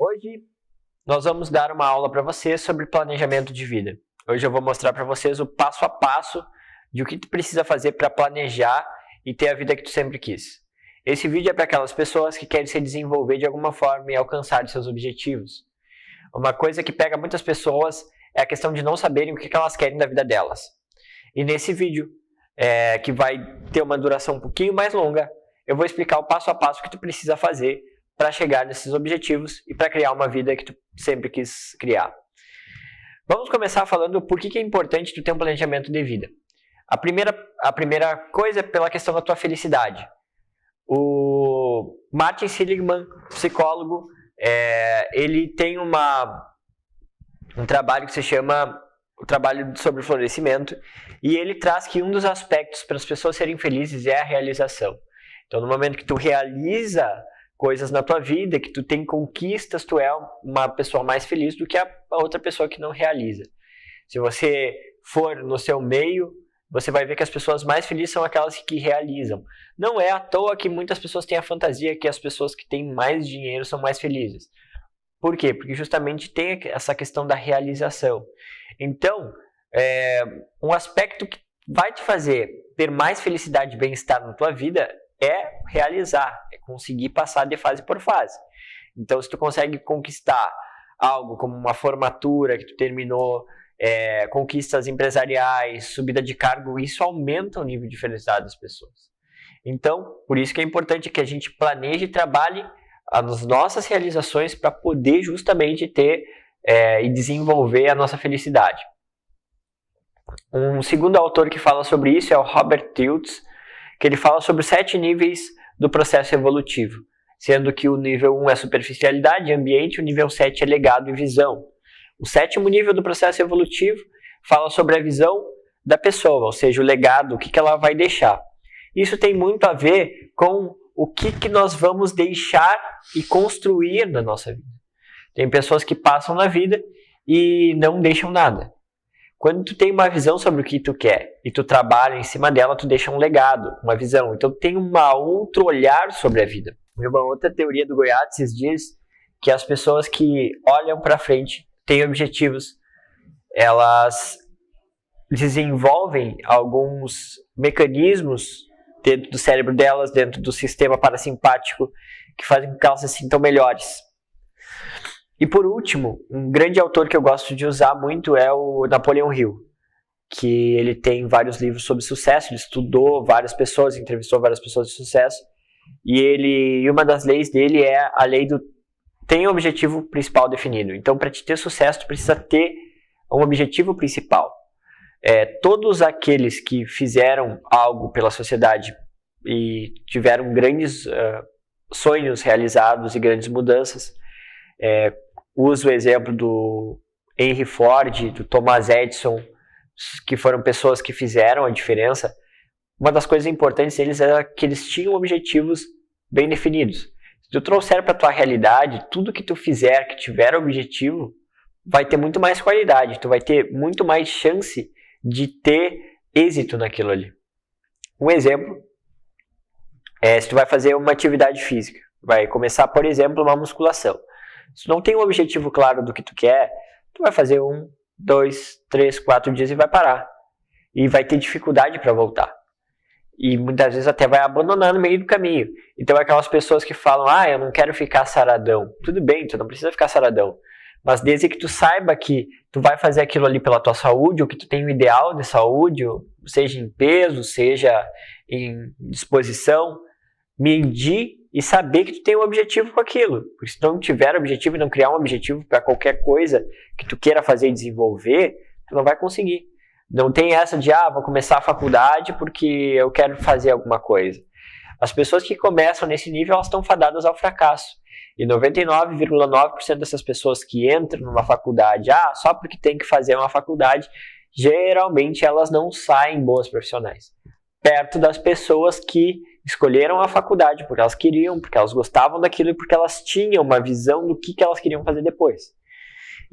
Hoje nós vamos dar uma aula para vocês sobre planejamento de vida. Hoje eu vou mostrar para vocês o passo a passo de o que tu precisa fazer para planejar e ter a vida que tu sempre quis. Esse vídeo é para aquelas pessoas que querem se desenvolver de alguma forma e alcançar seus objetivos. Uma coisa que pega muitas pessoas é a questão de não saberem o que elas querem da vida delas. E nesse vídeo, que vai ter uma duração um pouquinho mais longa, eu vou explicar o passo a passo que tu precisa fazer para chegar nesses objetivos e para criar uma vida que tu sempre quis criar. Vamos começar falando por que é importante tu ter um planejamento de vida. A primeira coisa é pela questão da tua felicidade. O Martin Seligman, psicólogo, ele tem um trabalho que se chama o trabalho sobre florescimento, e ele traz que um dos aspectos para as pessoas serem felizes é a realização. Então, no momento que tu realiza coisas na tua vida, que tu tem conquistas, tu é uma pessoa mais feliz do que a outra pessoa que não realiza. Se você for no seu meio, você vai ver que as pessoas mais felizes são aquelas que realizam. Não é à toa que muitas pessoas têm a fantasia que as pessoas que têm mais dinheiro são mais felizes. Por quê? Porque justamente tem essa questão da realização. Então, um aspecto que vai te fazer ter mais felicidade e bem-estar na tua vida é realizar, é conseguir passar de fase por fase. Então, se tu consegue conquistar algo como uma formatura que tu terminou, conquistas empresariais, subida de cargo, isso aumenta o nível de felicidade das pessoas. Então, por isso que é importante que a gente planeje e trabalhe as nossas realizações para poder justamente ter e desenvolver a nossa felicidade. Um segundo autor que fala sobre isso é o Robert Tilts, que ele fala sobre 7 níveis do processo evolutivo, sendo que o nível 1 é superficialidade e ambiente, o nível 7 é legado e visão. O 7º nível do processo evolutivo fala sobre a visão da pessoa, ou seja, o legado, o que ela vai deixar. Isso tem muito a ver com o que nós vamos deixar e construir na nossa vida. Tem pessoas que passam na vida e não deixam nada. Quando tu tem uma visão sobre o que tu quer e tu trabalha em cima dela, tu deixa um legado, uma visão. Então, tu tem um outro olhar sobre a vida. Uma outra teoria do Goiás diz que as pessoas que olham para frente, têm objetivos, elas desenvolvem alguns mecanismos dentro do cérebro delas, dentro do sistema parasimpático, que fazem com que elas se sintam melhores. E por último, um grande autor que eu gosto de usar muito é o Napoleon Hill, que ele tem vários livros sobre sucesso, ele estudou várias pessoas, entrevistou várias pessoas de sucesso, e uma das leis dele é a lei do tem um objetivo principal definido. Então, para te ter sucesso, tu precisa ter um objetivo principal. Todos aqueles que fizeram algo pela sociedade e tiveram grandes sonhos realizados e grandes mudanças, uso o exemplo do Henry Ford, do Thomas Edison, que foram pessoas que fizeram a diferença. Uma das coisas importantes deles era que eles tinham objetivos bem definidos. Se tu trouxer para a tua realidade, tudo que tu fizer que tiver objetivo, vai ter muito mais qualidade, tu vai ter muito mais chance de ter êxito naquilo ali. Um exemplo se tu vai fazer uma atividade física, vai começar, por exemplo, uma musculação. Se tu não tem um objetivo claro do que tu quer, tu vai fazer 1, 2, 3, 4 dias e vai parar. E vai ter dificuldade para voltar. E muitas vezes até vai abandonar no meio do caminho. Então aquelas pessoas que falam, eu não quero ficar saradão. Tudo bem, tu não precisa ficar saradão. Mas desde que tu saiba que tu vai fazer aquilo ali pela tua saúde, ou que tu tem um ideal de saúde, seja em peso, seja em disposição, medir e saber que tu tem um objetivo com aquilo. Porque se tu não tiver objetivo e não criar um objetivo para qualquer coisa que tu queira fazer e desenvolver, tu não vai conseguir. Não tem essa de, vou começar a faculdade porque eu quero fazer alguma coisa. As pessoas que começam nesse nível, elas estão fadadas ao fracasso. E 99,9% dessas pessoas que entram numa faculdade, só porque tem que fazer uma faculdade, geralmente elas não saem boas profissionais. Perto das pessoas que escolheram a faculdade porque elas queriam, porque elas gostavam daquilo e porque elas tinham uma visão do que elas queriam fazer depois.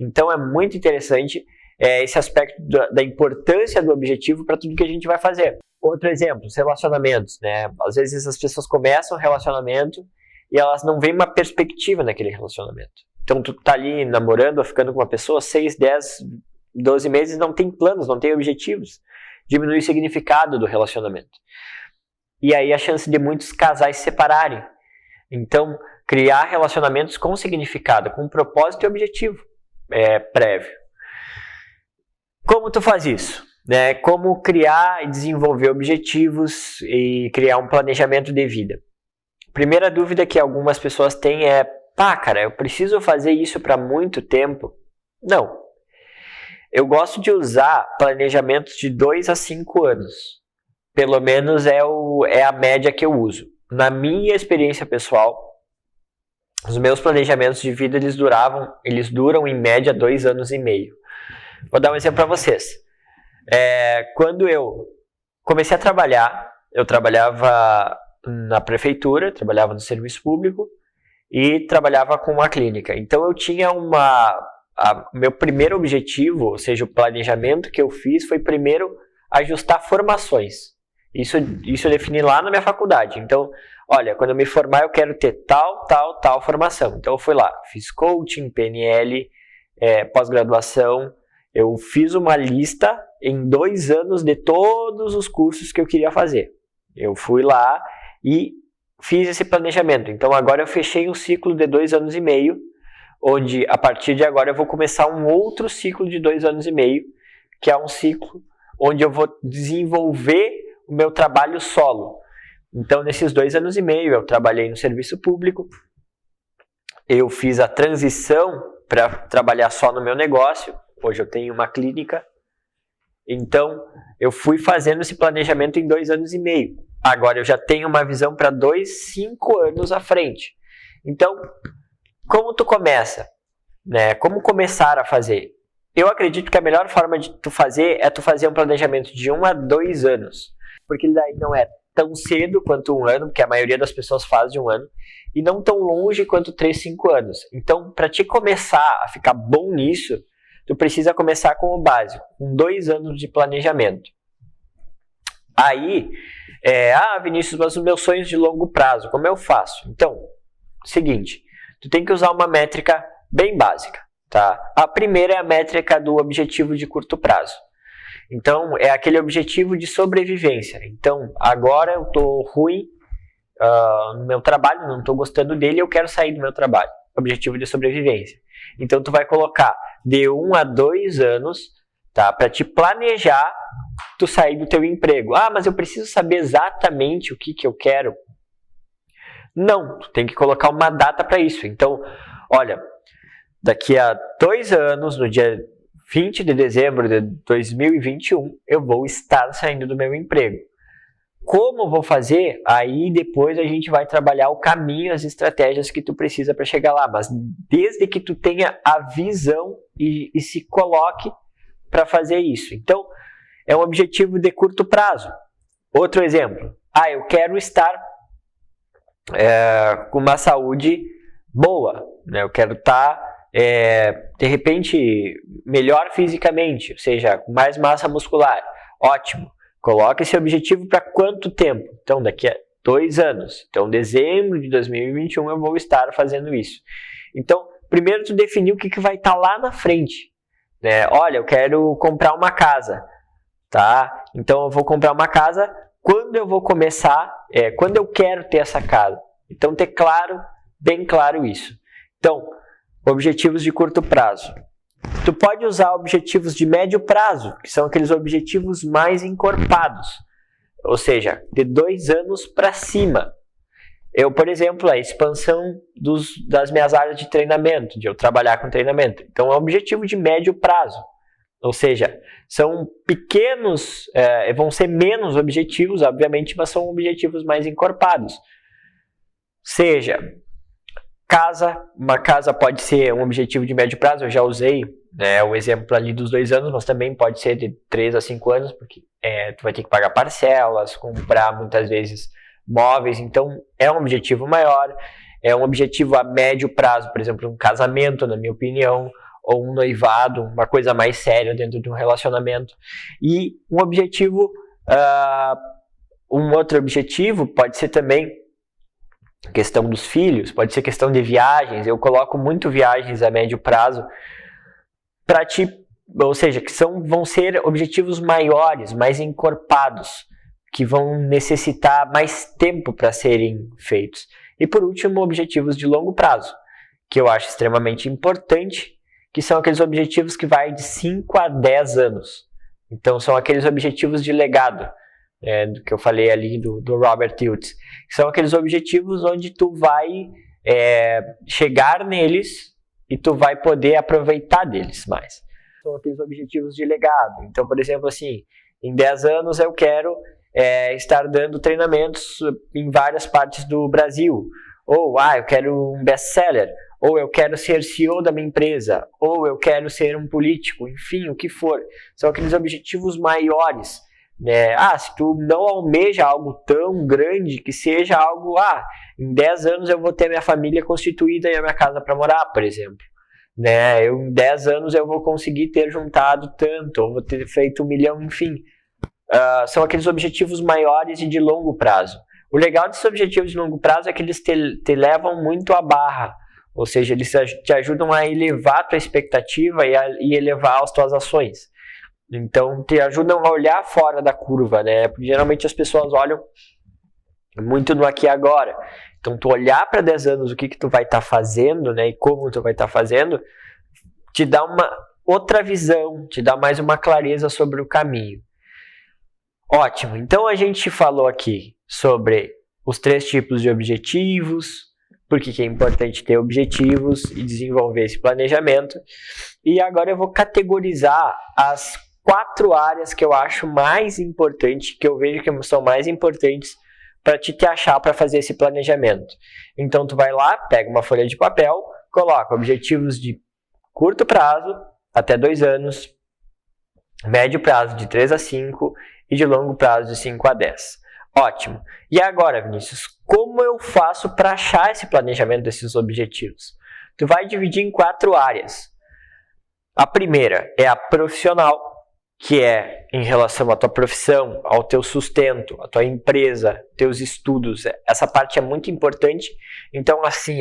Então é muito interessante esse aspecto da importância do objetivo para tudo que a gente vai fazer. Outro exemplo, os relacionamentos, né? Às vezes as pessoas começam um relacionamento e elas não veem uma perspectiva naquele relacionamento. Então tu tá ali namorando ou ficando com uma pessoa 6, 10, 12 meses, não tem planos, não tem objetivos. Diminui o significado do relacionamento. E aí a chance de muitos casais se separarem. Então, criar relacionamentos com significado, com propósito e objetivo prévio. Como tu faz isso? Como criar e desenvolver objetivos e criar um planejamento de vida? Primeira dúvida que algumas pessoas têm é: cara, eu preciso fazer isso para muito tempo? Não. Eu gosto de usar planejamentos de 2 a 5 anos. Pelo menos é a média que eu uso. Na minha experiência pessoal, os meus planejamentos de vida eles duram em média 2 anos e meio. Vou dar um exemplo para vocês. Quando eu comecei a trabalhar, eu trabalhava na prefeitura, trabalhava no serviço público e trabalhava com uma clínica. Então eu tinha meu primeiro objetivo, ou seja, o planejamento que eu fiz foi primeiro ajustar formações. Isso eu defini lá na minha faculdade. Então, olha, quando eu me formar eu quero ter tal formação. Então eu fui lá, fiz coaching, PNL, pós-graduação. Eu fiz uma lista em 2 anos de todos os cursos que eu queria fazer. Eu fui lá e fiz esse planejamento. Então agora eu fechei um ciclo de 2 anos e meio, onde a partir de agora eu vou começar um outro ciclo de 2 anos e meio, que é um ciclo onde eu vou desenvolver o meu trabalho solo. Então nesses 2 anos e meio eu trabalhei no serviço público, eu fiz a transição para trabalhar só no meu negócio. Hoje eu tenho uma clínica. Então, eu fui fazendo esse planejamento em 2 anos e meio. Agora eu já tenho uma visão para 2, 5 anos à frente. Então, como tu começa? Como começar a fazer? Eu acredito que a melhor forma de tu fazer é tu fazer um planejamento de 1 a 2 anos. Porque daí não é tão cedo quanto 1 ano, porque a maioria das pessoas faz de 1 ano, e não tão longe quanto 3, 5 anos. Então, para te começar a ficar bom nisso, tu precisa começar com o básico, com 2 anos de planejamento. Aí, Vinícius, mas os meus sonhos de longo prazo, como eu faço? Então, seguinte, tu tem que usar uma métrica bem básica, tá? A primeira é a métrica do objetivo de curto prazo. Então, é aquele objetivo de sobrevivência. Então, agora eu tô ruim no meu trabalho, não tô gostando dele, eu quero sair do meu trabalho. Objetivo de sobrevivência. Então, tu vai colocar de 1 a 2 anos, tá? Para te planejar, tu sair do teu emprego. Mas eu preciso saber exatamente o que eu quero. Não, tu tem que colocar uma data para isso. Então, olha, daqui a 2 anos, no dia 20 de dezembro de 2021, eu vou estar saindo do meu emprego. Como vou fazer? Aí depois a gente vai trabalhar o caminho, as estratégias que tu precisa para chegar lá. Mas desde que tu tenha a visão e se coloque para fazer isso. Então, é um objetivo de curto prazo. Outro exemplo. Eu quero estar com uma saúde boa. Eu quero estar, de repente, melhor fisicamente. Ou seja, com mais massa muscular. Ótimo. Coloca esse objetivo para quanto tempo? Então, daqui a 2 anos. Então, dezembro de 2021 eu vou estar fazendo isso. Então, primeiro tu definir o que vai estar lá na frente. Olha, eu quero comprar uma casa. Tá? Então, eu vou comprar uma casa. Quando eu vou começar? Quando eu quero ter essa casa. Então, ter claro, bem claro isso. Então, objetivos de curto prazo. Tu pode usar objetivos de médio prazo, que são aqueles objetivos mais encorpados, ou seja, de 2 anos para cima. Eu, por exemplo, a expansão das minhas áreas de treinamento, de eu trabalhar com treinamento. Então, é um objetivo de médio prazo, ou seja, são pequenos, vão ser menos objetivos, obviamente, mas são objetivos mais encorpados. Seja, uma casa pode ser um objetivo de médio prazo, eu já usei o exemplo ali dos 2 anos, mas também pode ser de 3 a 5 anos, porque tu vai ter que pagar parcelas, comprar muitas vezes móveis, então é um objetivo maior, é um objetivo a médio prazo, por exemplo, um casamento, na minha opinião, ou um noivado, uma coisa mais séria dentro de um relacionamento. E um objetivo, um outro objetivo pode ser também questão dos filhos, pode ser questão de viagens. Eu coloco muito viagens a médio prazo para ti, ou seja, que vão ser objetivos maiores, mais encorpados, que vão necessitar mais tempo para serem feitos. E por último, objetivos de longo prazo, que eu acho extremamente importante, que são aqueles objetivos que vai de 5 a 10 anos. Então são aqueles objetivos de legado, do que eu falei ali do Robert Tilts. São aqueles objetivos onde tu vai chegar neles e tu vai poder aproveitar deles mais. São aqueles objetivos de legado. Então, por exemplo, assim, em 10 anos eu quero estar dando treinamentos em várias partes do Brasil. Ou, eu quero um best-seller. Ou eu quero ser CEO da minha empresa. Ou eu quero ser um político. Enfim, o que for. São aqueles objetivos maiores. Se tu não almeja algo tão grande, que seja algo, em 10 anos eu vou ter minha família constituída e a minha casa para morar, por exemplo. Em 10 anos eu vou conseguir ter juntado tanto, ou vou ter feito 1 milhão, enfim. São aqueles objetivos maiores e de longo prazo. O legal desses objetivos de longo prazo é que eles te levam muito à barra, ou seja, eles te ajudam a elevar a tua expectativa e elevar as tuas ações. Então, te ajudam a olhar fora da curva, Porque geralmente as pessoas olham muito no aqui e agora. Então, tu olhar para 10 anos o que tu vai estar fazendo, e como tu vai estar fazendo, te dá uma outra visão, te dá mais uma clareza sobre o caminho. Ótimo, então a gente falou aqui sobre os 3 tipos de objetivos, por que é importante ter objetivos e desenvolver esse planejamento. E agora eu vou categorizar as 4 áreas que eu acho mais importantes, que eu vejo que são mais importantes para te achar para fazer esse planejamento. Então tu vai lá, pega uma folha de papel, coloca objetivos de curto prazo, até 2 anos, médio prazo de 3 a 5 e de longo prazo de 5 a 10. Ótimo. E agora, Vinícius, como eu faço para achar esse planejamento desses objetivos? Tu vai dividir em 4 áreas. A primeira é a profissional, que é em relação à tua profissão, ao teu sustento, à tua empresa, teus estudos. Essa parte é muito importante. Então, assim,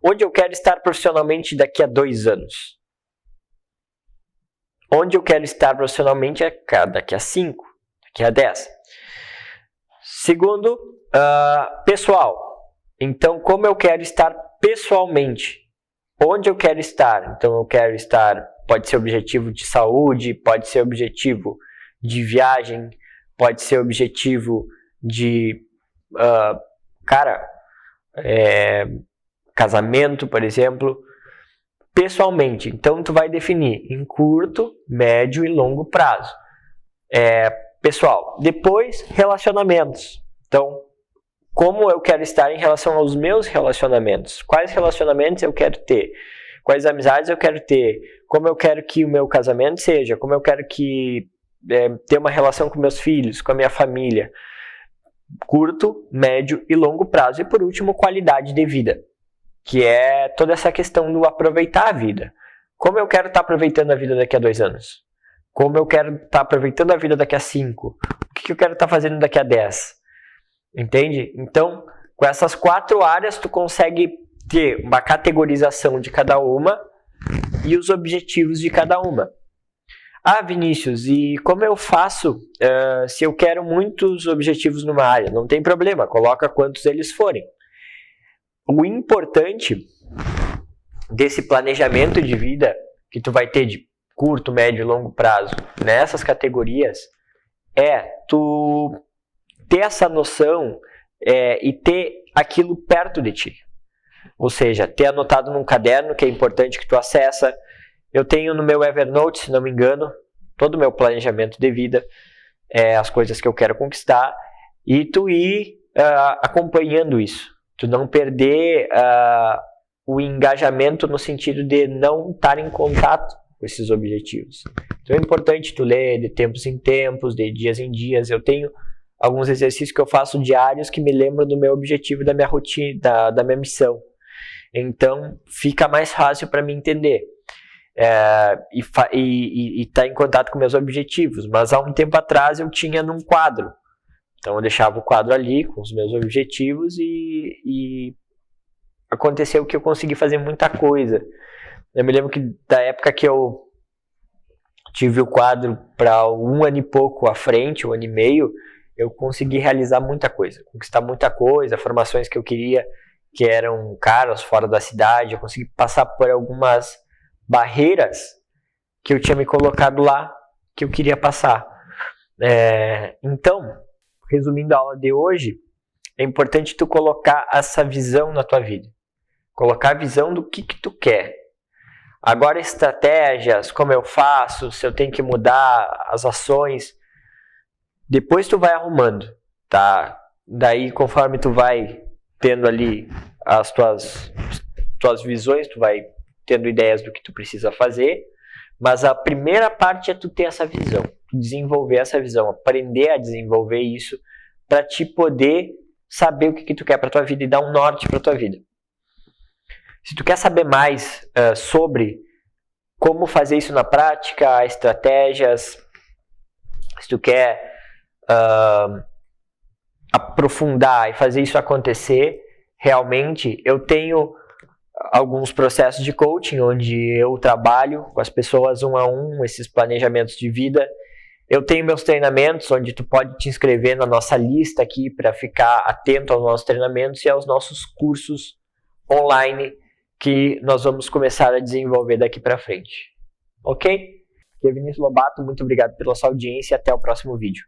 onde eu quero estar profissionalmente daqui a 2 anos? Onde eu quero estar profissionalmente daqui a 5, daqui a 10. Segundo, pessoal. Então, como eu quero estar pessoalmente? Onde eu quero estar? Então, eu quero estar, pode ser objetivo de saúde, pode ser objetivo de viagem, pode ser objetivo de, casamento, por exemplo. Pessoalmente, então tu vai definir em curto, médio e longo prazo. Pessoal, depois relacionamentos. Então, como eu quero estar em relação aos meus relacionamentos? Quais relacionamentos eu quero ter? Quais amizades eu quero ter? Como eu quero que o meu casamento seja? Como eu quero que ter uma relação com meus filhos, com a minha família? Curto, médio e longo prazo. E por último, qualidade de vida, que é toda essa questão do aproveitar a vida. Como eu quero estar aproveitando a vida daqui a 2 anos? Como eu quero estar aproveitando a vida daqui a 5? O que eu quero estar fazendo daqui a 10? Entende? Então, com essas 4 áreas, tu consegue ter uma categorização de cada uma e os objetivos de cada uma. Vinícius, e como eu faço se eu quero muitos objetivos numa área? Não tem problema, coloca quantos eles forem. O importante desse planejamento de vida que tu vai ter de curto, médio e longo prazo nessas categorias é tu ter essa noção e ter aquilo perto de ti. Ou seja, ter anotado num caderno, que é importante que tu acessa. Eu tenho no meu Evernote, se não me engano, todo o meu planejamento de vida, as coisas que eu quero conquistar, e tu ir acompanhando isso. Tu não perder o engajamento no sentido de não estar em contato com esses objetivos. Então é importante tu ler de tempos em tempos, de dias em dias. Eu tenho alguns exercícios que eu faço diários que me lembram do meu objetivo, da minha rotina, da minha missão. Então fica mais fácil para mim entender e estar em contato com meus objetivos. Mas há um tempo atrás eu tinha num quadro. Então eu deixava o quadro ali com os meus objetivos e aconteceu que eu consegui fazer muita coisa. Eu me lembro que da época que eu tive o quadro para 1 ano e pouco à frente, 1 ano e meio, eu consegui realizar muita coisa, conquistar muita coisa, formações que eu queria, que eram caras fora da cidade, eu consegui passar por algumas barreiras que eu tinha me colocado lá, que eu queria passar. Então, resumindo a aula de hoje, é importante tu colocar essa visão na tua vida. Colocar a visão do que tu quer. Agora, estratégias, como eu faço, se eu tenho que mudar as ações, depois tu vai arrumando, tá? Daí, conforme tu vai tendo ali as tuas visões, tu vai tendo ideias do que tu precisa fazer, mas a primeira parte é tu ter essa visão, desenvolver essa visão, aprender a desenvolver isso para te poder saber o que tu quer para tua vida e dar um norte para tua vida. Se tu quer saber mais sobre como fazer isso na prática, estratégias, se tu quer aprofundar e fazer isso acontecer, realmente eu tenho alguns processos de coaching onde eu trabalho com as pessoas 1 a 1, esses planejamentos de vida. Eu tenho meus treinamentos onde tu pode te inscrever na nossa lista aqui para ficar atento aos nossos treinamentos e aos nossos cursos online que nós vamos começar a desenvolver daqui para frente. Ok? Aqui é Vinícius Lobato, muito obrigado pela sua audiência e até o próximo vídeo.